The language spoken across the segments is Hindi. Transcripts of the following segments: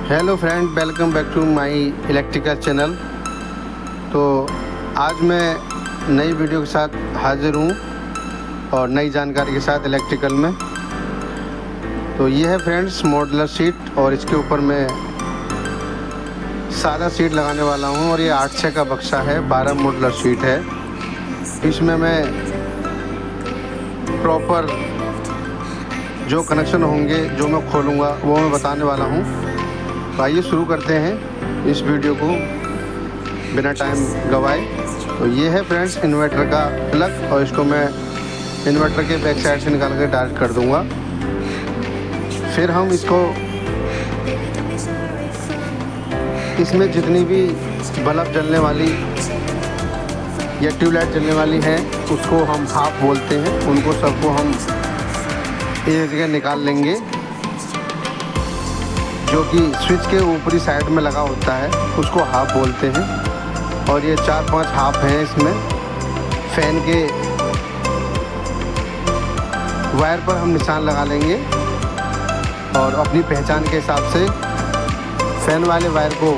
Hello friend, welcome back to my electrical channel. तो आज मैं नई वीडियो के साथ हाज़िर हूँ और नई जानकारी के साथ इलेक्ट्रिकल में। तो ये है फ्रेंड्स मॉडलर सीट, और इसके ऊपर मैं सादा सीट लगाने वाला हूँ। और ये 800 का बक्सा है, 12 मॉडलर सीट है। इसमें मैं प्रॉपर जो कनेक्शन होंगे, जो मैं खोलूँगा वो मैं बताने वाला हूँ। तो आइए शुरू करते हैं इस वीडियो को बिना टाइम गवाए। तो ये है फ्रेंड्स इन्वर्टर का प्लग, और इसको मैं इन्वर्टर के बैक साइड से निकाल कर डायरेक्ट कर दूंगा। फिर हम इसको इसमें जितनी भी बल्ब जलने वाली या ट्यूबलाइट जलने वाली हैं उसको हम हाफ बोलते हैं, उनको सबको हम एक जगह निकाल लेंगे। जो कि स्विच के ऊपरी साइड में लगा होता है उसको हाफ बोलते हैं। और ये 4-5 हाफ हैं। इसमें फ़ैन के वायर पर हम निशान लगा लेंगे और अपनी पहचान के हिसाब से फ़ैन वाले वायर को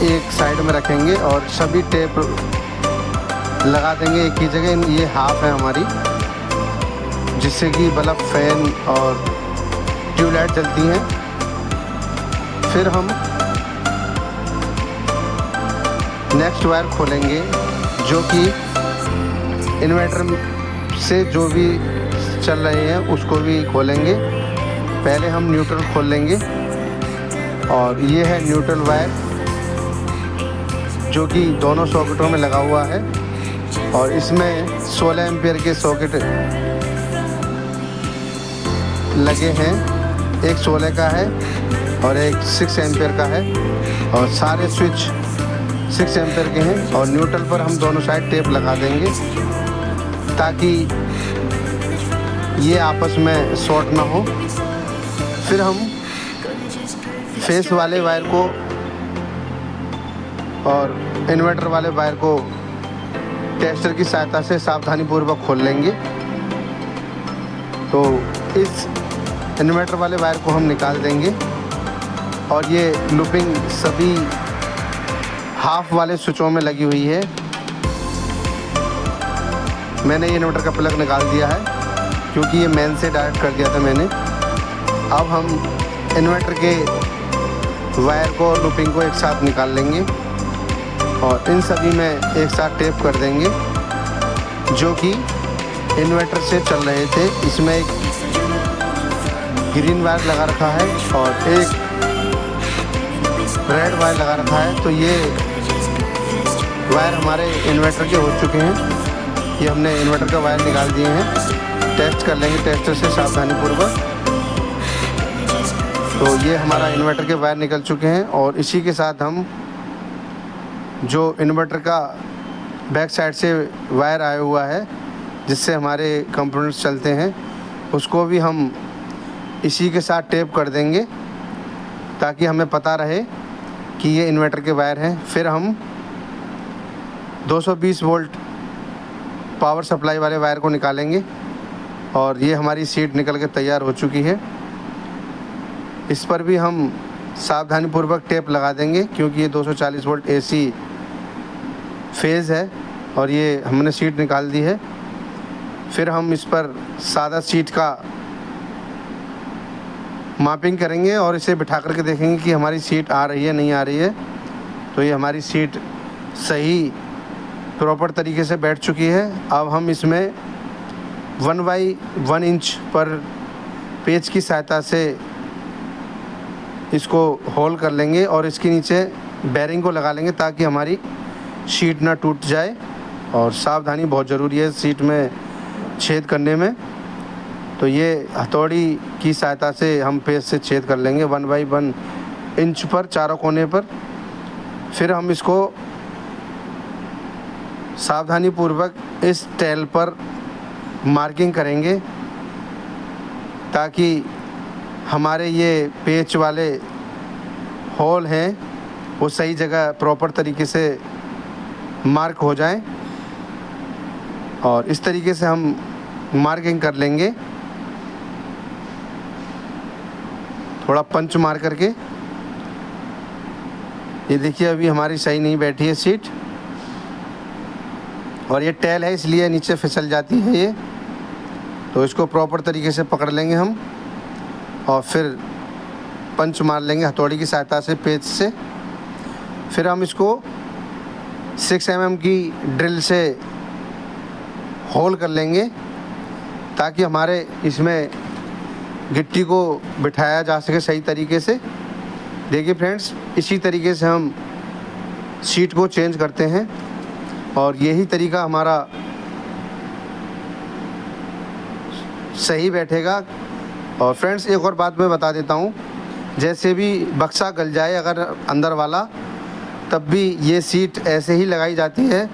एक साइड में रखेंगे और सभी टेप लगा देंगे एक ही जगह। ये हाफ है हमारी, जिससे कि बल्ब, फ़ैन और ट्यूबलाइट जलती हैं। फिर हम नेक्स्ट वायर खोलेंगे, जो कि इन्वर्टर से जो भी चल रहे हैं उसको भी खोलेंगे। पहले हम न्यूट्रल खोल लेंगे, और ये है न्यूट्रल वायर जो कि दोनों सॉकेटों में लगा हुआ है। और इसमें 16 एम्पियर के सॉकेट लगे हैं, एक 16 का है और एक 6 एम्पियर का है, और सारे स्विच 6 एम्पियर के हैं। और न्यूट्रल पर हम दोनों साइड टेप लगा देंगे ताकि ये आपस में शॉर्ट ना हो। फिर हम फेस वाले वायर को और इन्वर्टर वाले वायर को टेस्टर की सहायता से सावधानीपूर्वक खोल लेंगे। तो इस इन्वर्टर वाले वायर को हम निकाल देंगे, और ये लूपिंग सभी हाफ वाले स्विचों में लगी हुई है। मैंने ये इन्वर्टर का प्लग निकाल दिया है क्योंकि ये मेन से डायरेक्ट कर दिया था मैंने। अब हम इन्वर्टर के वायर को और लूपिंग को एक साथ निकाल लेंगे और इन सभी में एक साथ टेप कर देंगे, जो कि इन्वर्टर से चल रहे थे। इसमें एक ग्रीन वायर लगा रखा है और एक रेड वायर लगा रखा है। तो ये वायर हमारे इन्वर्टर के हो चुके हैं। ये हमने इन्वर्टर का वायर निकाल दिए हैं। टेस्ट कर लेंगे टेस्टर से सावधानीपूर्वक। तो ये हमारा इन्वर्टर के वायर निकल चुके हैं, और इसी के साथ हम जो इन्वर्टर का बैक साइड से वायर आया हुआ है जिससे हमारे कंपोनेंट्स चलते हैं, उसको भी हम इसी के साथ टेप कर देंगे ताकि हमें पता रहे कि ये इन्वर्टर के वायर हैं। फिर हम 220 वोल्ट पावर सप्लाई वाले वायर को निकालेंगे, और ये हमारी सीट निकल के तैयार हो चुकी है। इस पर भी हम सावधानीपूर्वक टेप लगा देंगे क्योंकि ये 240 वोल्ट AC फेज़ है, और ये हमने सीट निकाल दी है। फिर हम इस पर सादा सीट का मापिंग करेंगे और इसे बिठा करके देखेंगे कि हमारी सीट आ रही है नहीं आ रही है। तो ये हमारी सीट सही प्रॉपर तरीके से बैठ चुकी है। अब हम इसमें 1/1 इंच पर पेच की सहायता से इसको होल कर लेंगे और इसके नीचे बेरिंग को लगा लेंगे ताकि हमारी शीट ना टूट जाए। और सावधानी बहुत ज़रूरी है सीट में छेद करने में। तो ये हथौड़ी की सहायता से हम पेच से छेद कर लेंगे 1/1 इंच पर चारों कोने पर। फिर हम इसको सावधानीपूर्वक इस टेल पर मार्किंग करेंगे ताकि हमारे ये पेच वाले होल हैं वो सही जगह प्रॉपर तरीके से मार्क हो जाएं। और इस तरीके से हम मार्किंग कर लेंगे। थोड़ा पंच मार करके। ये देखिए अभी हमारी सही नहीं बैठी है सीट, और ये टेल है इसलिए नीचे फिसल जाती है ये। तो इसको प्रॉपर तरीके से पकड़ लेंगे हम और फिर पंच मार लेंगे हथौड़ी की सहायता से, पेच से। फिर हम इसको 6 mm की ड्रिल से होल कर लेंगे ताकि हमारे इसमें गिट्टी को बिठाया जा सके सही तरीके से। देखिए फ्रेंड्स, इसी तरीके से हम सीट को चेंज करते हैं और यही तरीका हमारा सही बैठेगा। और फ्रेंड्स एक और बात मैं बता देता हूँ, जैसे भी बक्सा गल जाए अगर अंदर वाला, तब भी ये सीट ऐसे ही लगाई जाती है।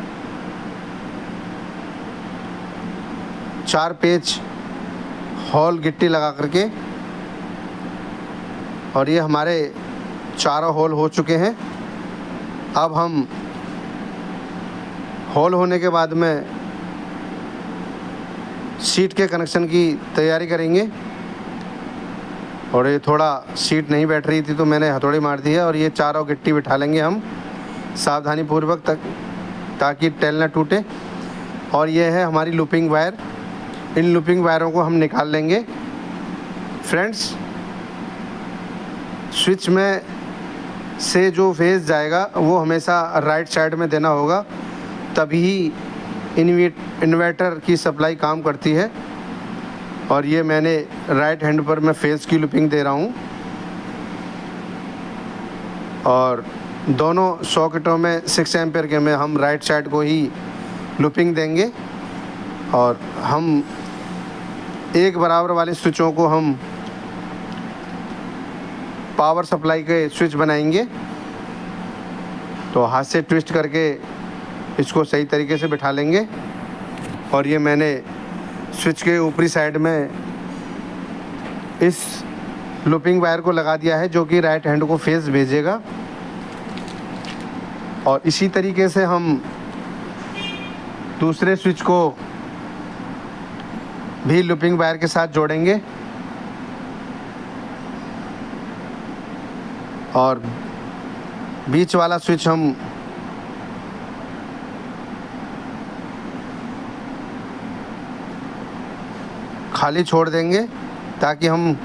4 पेच होल गिट्टी लगा करके, और ये हमारे चारों होल हो चुके हैं। अब हम होल होने के बाद में सीट के कनेक्शन की तैयारी करेंगे। और ये थोड़ा सीट नहीं बैठ रही थी तो मैंने हथौड़ी मार दी है, और ये चारों गिट्टी बिठा लेंगे हम सावधानी पूर्वक तक, ताकि टेल ना टूटे। और ये है हमारी लूपिंग वायर, इन लूपिंग वायरों को हम निकाल लेंगे। फ्रेंड्स, स्विच में से जो फेज जाएगा वो हमेशा राइट साइड में देना होगा, तभी इन्वर्टर की सप्लाई काम करती है। और ये मैंने राइट हैंड पर मैं फेज की लूपिंग दे रहा हूँ, और दोनों सॉकेटों में 6 एम्पेयर के में हम राइट साइड को ही लूपिंग देंगे। और हम एक बराबर वाले स्विचों को हम पावर सप्लाई के स्विच बनाएंगे। तो हाथ से ट्विस्ट करके इसको सही तरीके से बिठा लेंगे। और ये मैंने स्विच के ऊपरी साइड में इस लूपिंग वायर को लगा दिया है, जो कि राइट हैंड को फेज भेजेगा। और इसी तरीके से हम दूसरे स्विच को भी लूपिंग वायर के साथ जोड़ेंगे। और बीच वाला स्विच हम खाली छोड़ देंगे, ताकि हम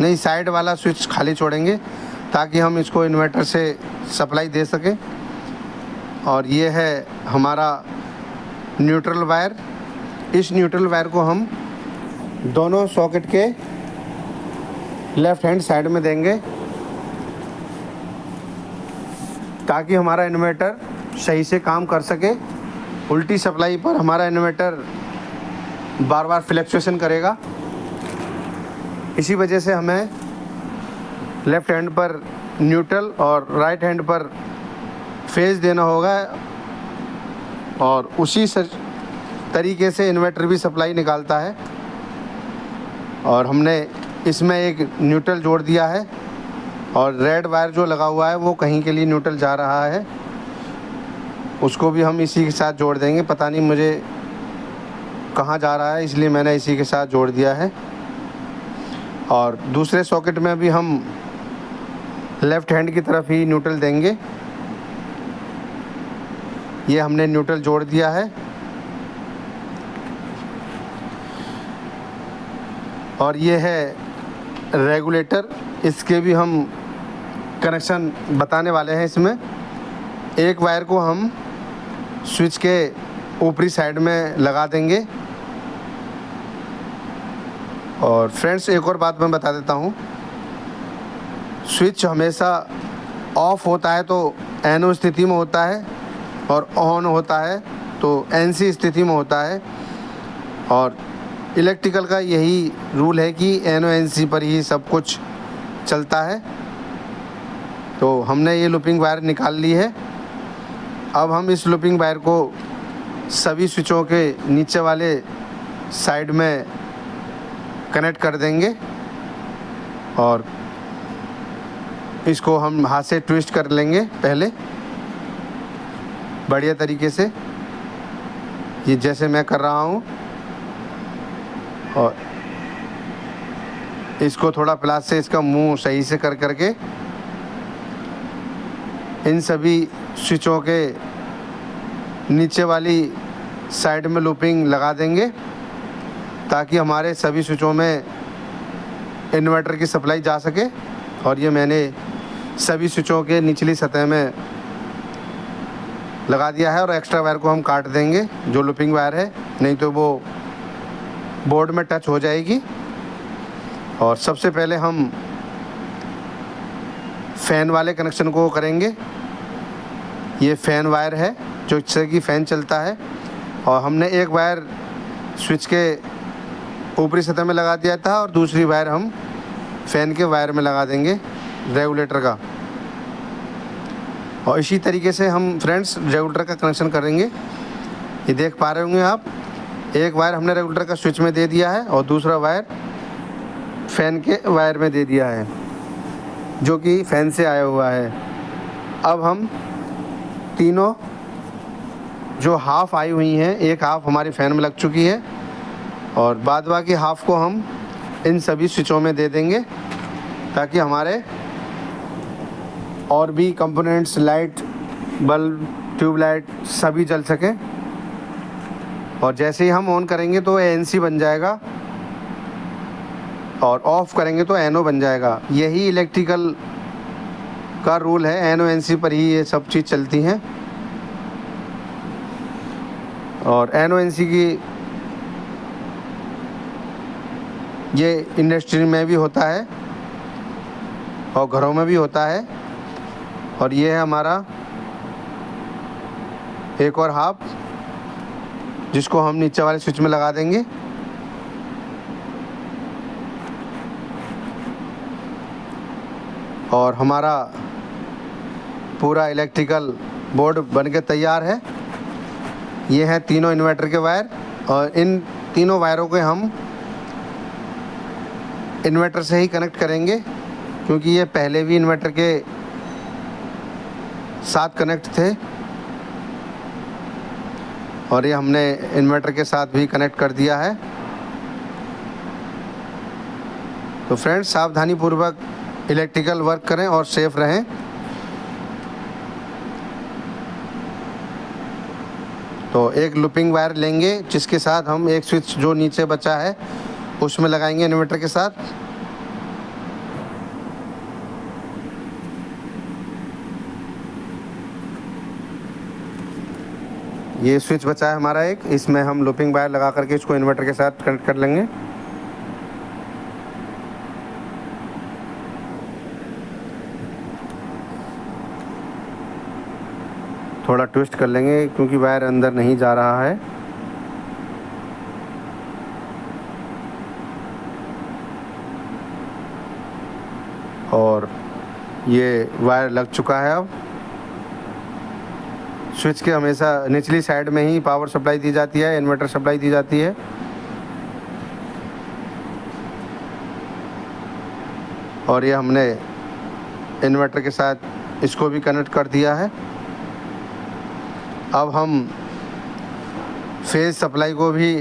नहीं, साइड वाला स्विच खाली छोड़ेंगे ताकि हम इसको इन्वर्टर से सप्लाई दे सकें। और ये है हमारा न्यूट्रल वायर। इस न्यूट्रल वायर को हम दोनों सॉकेट के लेफ़्ट हैंड साइड में देंगे, ताकि हमारा इन्वर्टर सही से काम कर सके। उल्टी सप्लाई पर हमारा इन्वर्टर बार बार फ्लक्चुएशन करेगा। इसी वजह से हमें लेफ़्ट हैंड पर न्यूट्रल और राइट हैंड पर फेज देना होगा, और उसी तरीके से इन्वर्टर भी सप्लाई निकालता है। और हमने इसमें एक न्यूट्रल जोड़ दिया है, और रेड वायर जो लगा हुआ है वो कहीं के लिए न्यूट्रल जा रहा है, उसको भी हम इसी के साथ जोड़ देंगे। पता नहीं मुझे कहाँ जा रहा है, इसलिए मैंने इसी के साथ जोड़ दिया है। और दूसरे सॉकेट में भी हम लेफ़्ट हैंड की तरफ ही न्यूट्रल देंगे। ये हमने न्यूट्रल जोड़ दिया है। और ये है रेगुलेटर, इसके भी हम कनेक्शन बताने वाले हैं। इसमें एक वायर को हम स्विच के ऊपरी साइड में लगा देंगे। और फ्रेंड्स एक और बात मैं बता देता हूँ, स्विच हमेशा ऑफ होता है तो NO स्थिति में होता है, और ऑन होता है तो NC स्थिति में होता है। और इलेक्ट्रिकल का यही रूल है कि NO NC पर ही सब कुछ चलता है। तो हमने ये लूपिंग वायर निकाल ली है। अब हम इस लूपिंग वायर को सभी स्विचों के नीचे वाले साइड में कनेक्ट कर देंगे, और इसको हम हाथ से ट्विस्ट कर लेंगे पहले बढ़िया तरीके से, ये जैसे मैं कर रहा हूँ। और इसको थोड़ा प्लास से इसका मुंह सही से कर करके इन सभी स्विचों के नीचे वाली साइड में लूपिंग लगा देंगे ताकि हमारे सभी स्विचों में इन्वर्टर की सप्लाई जा सके। और ये मैंने सभी स्विचों के निचली सतह में लगा दिया है और एक्स्ट्रा वायर को हम काट देंगे जो लूपिंग वायर है, नहीं तो वो बोर्ड में टच हो जाएगी। और सबसे पहले हम फ़ैन वाले कनेक्शन को करेंगे। ये फ़ैन वायर है जो इससे कि फ़ैन चलता है और हमने एक वायर स्विच के ऊपरी सतह में लगा दिया था और दूसरी वायर हम फ़ैन के वायर में लगा देंगे रेगुलेटर का। और इसी तरीके से हम फ्रेंड्स रेगुलेटर का कनेक्शन करेंगे। ये देख पा रहे होंगे आप, एक वायर हमने रेगुलेटर का स्विच में दे दिया है और दूसरा वायर फ़ैन के वायर में दे दिया है जो कि फ़ैन से आया हुआ है। अब हम तीनों जो हाफ़ आई हुई हैं, एक हाफ़ हमारी फ़ैन में लग चुकी है और बाद बाकी हाफ़ को हम इन सभी स्विचों में दे देंगे ताकि हमारे और भी कंपोनेंट्स, लाइट, बल्ब, ट्यूबलाइट सभी जल सकें। और जैसे ही हम ऑन करेंगे तो ANC बन जाएगा और ऑफ़ करेंगे तो NO बन जाएगा। यही इलेक्ट्रिकल का रूल है, NO-NC पर ही ये सब चीज़ चलती हैं। और NO-NC की ये इंडस्ट्री में भी होता है और घरों में भी होता है। और ये है हमारा एक और हाफ जिसको हम नीचे वाले स्विच में लगा देंगे। और हमारा पूरा इलेक्ट्रिकल बोर्ड बनके तैयार है। ये हैं तीनों इन्वर्टर के वायर और इन तीनों वायरों को हम इन्वर्टर से ही कनेक्ट करेंगे क्योंकि ये पहले भी इन्वर्टर के साथ कनेक्ट थे और ये हमने इन्वर्टर के साथ भी कनेक्ट कर दिया है। तो फ्रेंड्स, सावधानी पूर्वक इलेक्ट्रिकल वर्क करें और सेफ रहें। तो एक लूपिंग वायर लेंगे जिसके साथ हम एक स्विच जो नीचे बचा है उसमें लगाएंगे इन्वर्टर के साथ। ये स्विच बचा है हमारा एक, इसमें हम लूपिंग वायर लगा करके इसको इन्वर्टर के साथ कनेक्ट कर लेंगे। थोड़ा ट्विस्ट कर लेंगे क्योंकि वायर अंदर नहीं जा रहा है। और ये वायर लग चुका है। अब स्विच के हमेशा निचली साइड में ही पावर सप्लाई दी जाती है, इन्वर्टर सप्लाई दी जाती है। और ये हमने इन्वर्टर के साथ इसको भी कनेक्ट कर दिया है। अब हम फेज सप्लाई को भी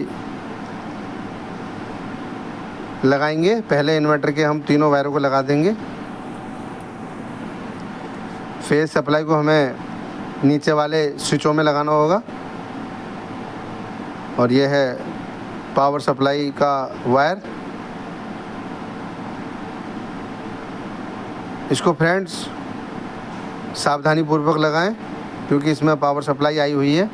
लगाएंगे। पहले इन्वर्टर के हम तीनों वायरों को लगा देंगे। फेज सप्लाई को हमें नीचे वाले स्विचों में लगाना होगा। और ये है पावर सप्लाई का वायर। इसको फ्रेंड्स सावधानी पूर्वक लगाएं क्योंकि इसमें पावर सप्लाई आई हुई है।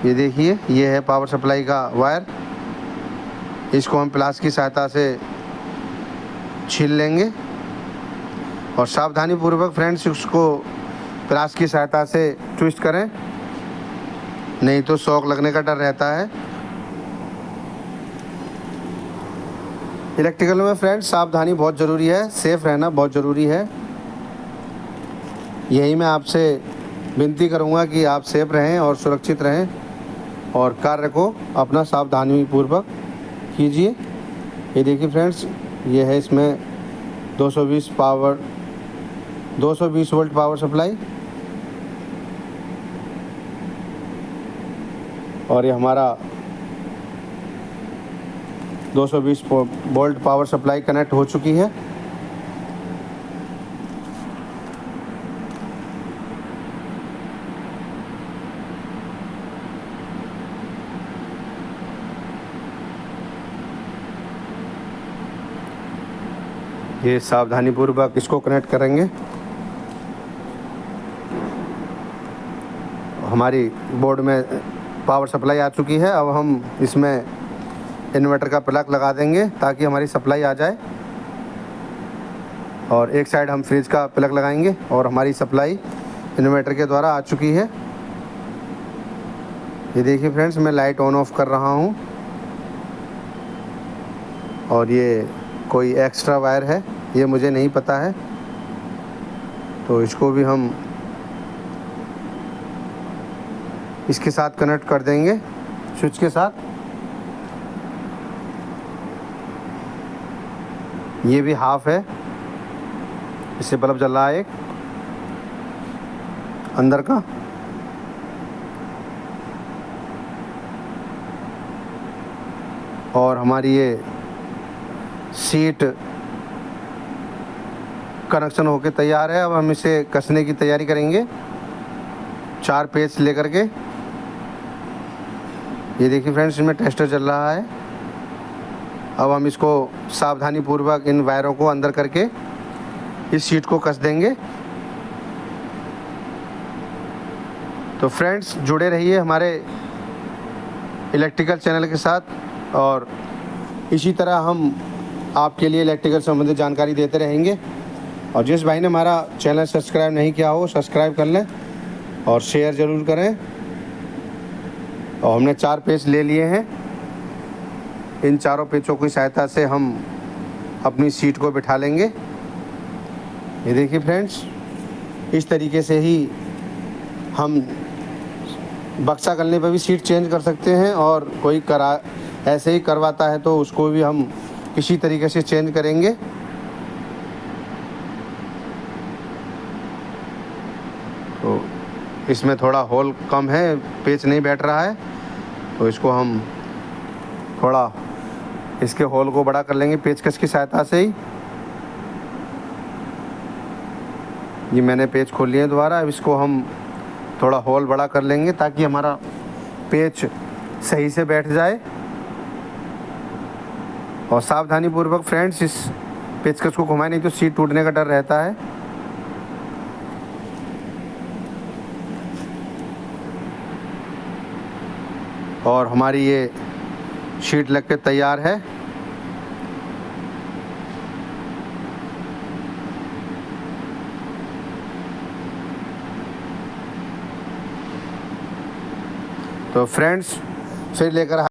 ये देखिए, ये है पावर सप्लाई का वायर। इसको हम प्लास की सहायता से छील लेंगे और सावधानी पूर्वक फ्रेंड्स उसको प्लास की सहायता से ट्विस्ट करें, नहीं तो शॉक लगने का डर रहता है। इलेक्ट्रिकल में फ्रेंड्स सावधानी बहुत ज़रूरी है, सेफ़ रहना बहुत ज़रूरी है। यही मैं आपसे विनती करूंगा कि आप सेफ रहें और सुरक्षित रहें और कार्य को अपना सावधानी पूर्वक कीजिए। ये देखिए फ्रेंड्स, ये है इसमें 220 वोल्ट पावर सप्लाई और ये हमारा 220 वोल्ट पावर सप्लाई कनेक्ट हो चुकी है। ये सावधानीपूर्वक इसको कनेक्ट करेंगे। हमारी बोर्ड में पावर सप्लाई आ चुकी है। अब हम इसमें इन्वर्टर का प्लग लगा देंगे ताकि हमारी सप्लाई आ जाए, और एक साइड हम फ्रिज का प्लग लगाएंगे और हमारी सप्लाई इन्वर्टर के द्वारा आ चुकी है। ये देखिए फ्रेंड्स, मैं लाइट ऑन ऑफ कर रहा हूँ, और ये कोई एक्स्ट्रा वायर है, ये मुझे नहीं पता है, तो इसको भी हम इसके साथ कनेक्ट कर देंगे स्विच के साथ। ये भी हाफ है, इससे बल्ब जल रहा है एक अंदर का। और हमारी ये सीट कनेक्शन होके तैयार है। अब हम इसे कसने की तैयारी करेंगे 4 पेच लेकर के। ये देखिए फ्रेंड्स, इसमें टेस्टर चल रहा है। अब हम इसको सावधानी पूर्वक इन वायरों को अंदर करके इस सीट को कस देंगे। तो फ्रेंड्स, जुड़े रहिए हमारे इलेक्ट्रिकल चैनल के साथ, और इसी तरह हम आपके लिए इलेक्ट्रिकल संबंधित जानकारी देते रहेंगे। और जिस भाई ने हमारा चैनल सब्सक्राइब नहीं किया हो, सब्सक्राइब कर लें और शेयर ज़रूर करें। और हमने 4 पेच ले लिए हैं। इन चारों पेचों की सहायता से हम अपनी सीट को बिठा लेंगे। ये देखिए फ्रेंड्स, इस तरीके से ही हम बक्सा गलने पर भी सीट चेंज कर सकते हैं, और कोई ऐसे ही करवाता है तो उसको भी हम किसी तरीके से चेंज करेंगे। तो इसमें थोड़ा होल कम है, पेच नहीं बैठ रहा है, तो इसको हम थोड़ा इसके होल को बड़ा कर लेंगे पेचकस की सहायता से ही। ये मैंने पेच खोल लिए दोबारा। अब इसको हम थोड़ा होल बड़ा कर लेंगे ताकि हमारा पेच सही से बैठ जाए। और सावधानी पूर्वक फ्रेंड्स इस पेचकस को घुमाएं, नहीं तो सीट टूटने का डर रहता है। और हमारी ये शीट लग के तैयार है। तो फ्रेंड्स, फिर लेकर